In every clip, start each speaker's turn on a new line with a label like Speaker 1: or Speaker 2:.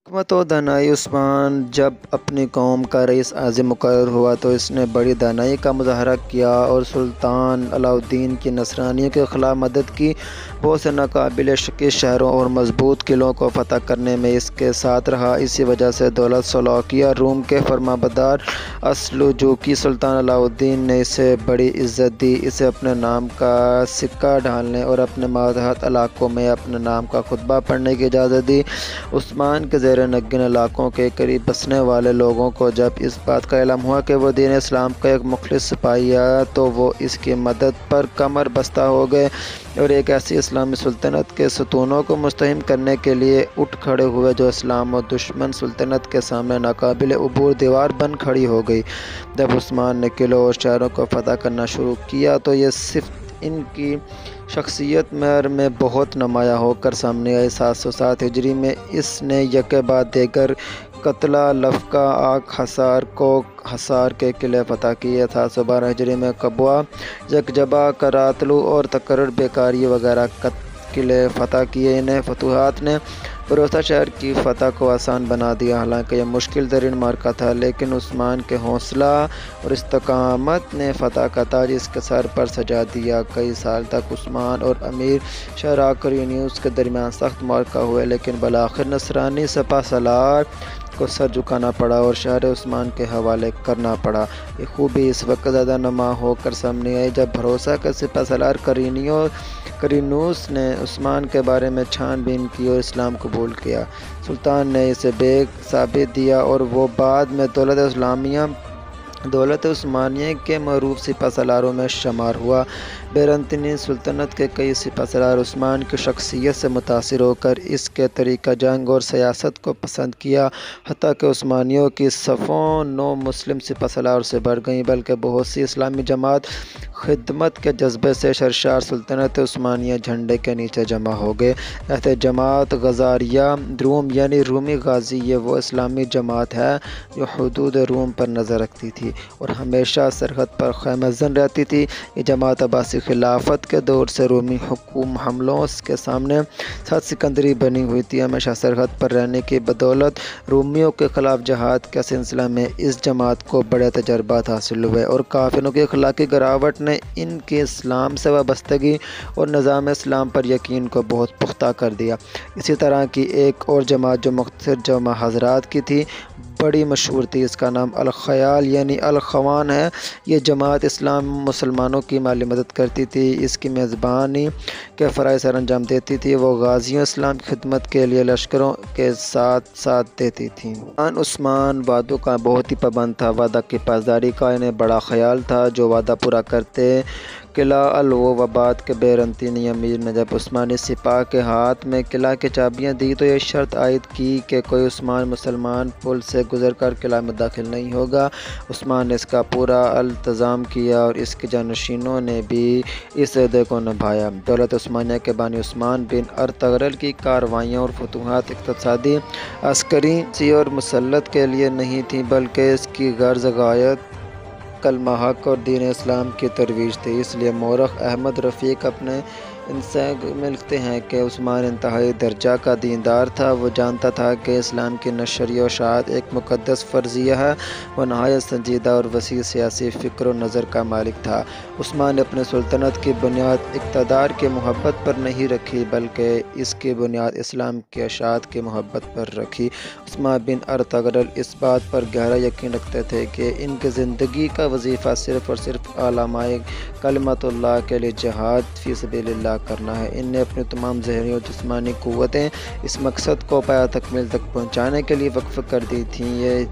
Speaker 1: حکمت و دانائی عثمان جب اپنی قوم کا رئیس اعظم مقرر ہوا تو اس نے بڑی دانائی کا مظاہرہ کیا اور سلطان علاء الدین کی نصرانیوں کے خلاف مدد کی۔ بہت سے ناقابل شکست شہروں اور مضبوط قلعوں کو فتح کرنے میں اس کے ساتھ رہا۔ اسی وجہ سے دولت سلوکیہ روم کے فرمانبردار السلجوقی سلطان علاء الدین نے اسے بڑی عزت دی، اسے اپنے نام کا سکہ ڈھالنے اور اپنے ماتحت علاقوں میں اپنے نام کا خطبہ پڑھنے کی اجازت دی۔ عثمان کے زیر نگین علاقوں کے قریب بسنے والے لوگوں کو جب اس بات کا علم ہوا کہ وہ دین اسلام کا ایک مخلص سپاہی ہے تو وہ اس کی مدد پر کمر بستہ ہو گئے اور ایک ایسی اسلامی سلطنت کے ستونوں کو مستحکم کرنے کے لیے اٹھ کھڑے ہوئے جو اسلام و دشمن سلطنت کے سامنے ناقابل عبور دیوار بن کھڑی ہو گئی۔ جب عثمان نے قلعوں اور شہروں کو فتح کرنا شروع کیا تو یہ صرف ان کی شخصیت میں بہت نمایاں ہو کر سامنے آئی۔ 707 ہجری میں اس نے یکے بعد دیگر قتلہ، لفقہ، آک حصار، کوک حصار کے قلعے فتح کیے۔ 712 ہجری میں قبوہ، یکجبہ، کراتلو اور تکرر بیکاری وغیرہ قلعے فتح کیے۔ انہیں فتوحات نے بھروسہ شہر کی فتح کو آسان بنا دیا۔ حالانکہ یہ مشکل ترین معرکہ تھا لیکن عثمان کے حوصلہ اور استقامت نے فتح کا تاج اس کے سر پر سجا دیا۔ کئی سال تک عثمان اور امیر شہریار قرینیوس کے درمیان سخت معرکہ ہوئے لیکن بالآخر نصرانی سپہ سالار کو سر جھکانا پڑا اور شہر عثمان کے حوالے کرنا پڑا۔ یہ خوبی اس وقت زیادہ نمایاں ہو کر سامنے آئی جب بھروسہ کے سپہ سالار قرینیوس نے عثمان کے بارے میں چھان بین کی اور اسلام قبول کیا۔ سلطان نے اسے بیگ ثابت دیا اور وہ بعد میں دولت عثمانیہ کے معروف سپہ سالاروں میں شمار ہوا۔ بیزنطین سلطنت کے کئی سپہ سالار عثمان کی شخصیت سے متاثر ہو کر اس کے طریقہ جنگ اور سیاست کو پسند کیا۔ حتیٰ کہ عثمانیوں کی صفوں نو مسلم سپہ سالار سے بڑھ گئیں بلکہ بہت سی اسلامی جماعت خدمت کے جذبے سے سرشار سلطنت عثمانیہ جھنڈے کے نیچے جمع ہو گئے۔ ایسے جماعت غزاریہ روم یعنی رومی غازی یہ وہ اسلامی جماعت ہے جو حدود روم پر نظر رکھتی تھی اور ہمیشہ سرحد پر خیمہ زن رہتی تھی۔ یہ جماعت عباسی خلافت کے دور سے رومی حملوں کے سامنے سخت سکندری بنی ہوئی تھی۔ ہمیشہ سرحد پر رہنے کی بدولت رومیوں کے خلاف جہاد کے سلسلے میں اس جماعت کو بڑے تجربات حاصل ہوئے اور کافروں کی اخلاقی گراوٹ نے ان کی اسلام سے وابستگی اور نظام اسلام پر یقین کو بہت پختہ کر دیا۔ اسی طرح کی ایک اور جماعت جو مختصر جمع حضرات کی تھی بڑی مشہور تھی، اس کا نام الخیال یعنی الاخوان ہے۔ یہ جماعت مسلمانوں کی مالی مدد کرتی تھی، اس کی میزبانی کے فرائض سر انجام دیتی تھی، وہ غازیوں اسلام کی خدمت کے لیے لشکروں کے ساتھ دیتی تھی۔ عثمان وعدوں کا بہت ہی پابند تھا، وعدہ کی پاسداری کا انہیں بڑا خیال تھا، جو وعدہ پورا کرتے۔ قلعہ الواباد کے بیزنطینی امیر نے جب عثمانی سپاہ کے ہاتھ میں قلعہ کی چابیاں دی تو یہ شرط عائد کی کہ کوئی عثمانی مسلمان پل سے گزر کر قلعہ میں داخل نہیں ہوگا۔ عثمان نے اس کا پورا التزام کیا اور اس کے جانشینوں نے بھی اس عہدے کو نبھایا۔ دولت عثمانیہ کے بانی عثمان بن ارطغرل کی کارروائیاں اور فتوحات اقتصادی، عسکری اور مسلط کے لیے نہیں تھیں بلکہ اس کی غرض غایت کلمہ حق اور دین اسلام کی ترویج تھی۔ اس لیے مورخ احمد رفیق اپنے انسیگ میں لکھتے ہیں کہ عثمان انتہائی درجہ کا دیندار تھا، وہ جانتا تھا کہ اسلام کی نشر و اشاعت ایک مقدس فرضیہ ہے، وہ نہایت سنجیدہ اور وسیع سیاسی فکر و نظر کا مالک تھا۔ عثمان نے اپنی سلطنت کی بنیاد اقتدار کی محبت پر نہیں رکھی بلکہ اس کی بنیاد اسلام کی اشاعت کی محبت پر رکھی۔ عثمان بن ارطغرل اس بات پر گہرا یقین رکھتے تھے کہ ان کی زندگی کا وظیفہ صرف اور صرف علماء کلمت اللہ کے لیے جہاد فی سبیل اللہ کرنا ہے۔ ان نے اپنی تمام ذہنی اور جسمانی قوتیں اس مقصد کو پایہ تکمیل تک پہنچانے کے لیے وقف کر دی تھیں۔ یہ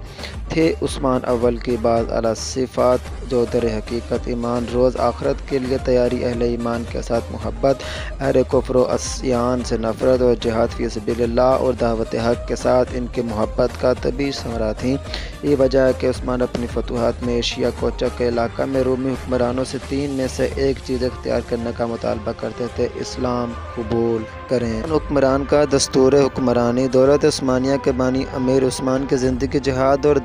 Speaker 1: تھے عثمان اول کی بعض اعلیٰ صفات جو در حقیقت ایمان روز آخرت کے لیے تیاری، اہل ایمان کے ساتھ محبت، اہل کفر و عصیان سے نفرت اور جہاد فی سبیل اللہ اور دعوت حق کے ساتھ ان کی محبت کا طبیعی ثمرہ تھیں۔ یہ وجہ ہے کہ عثمان اپنی فتوحات میں ایشیا کوچک کے علاقہ میں رومی حکمرانوں سے تین میں سے ایک چیز اختیار کرنے کا مطالبہ کرتے تھے: اسلام قبول کریں۔ حکمران کا دستور حکمرانی: دولت عثمانیہ کے بانی امیر عثمان کی زندگی جہاد اور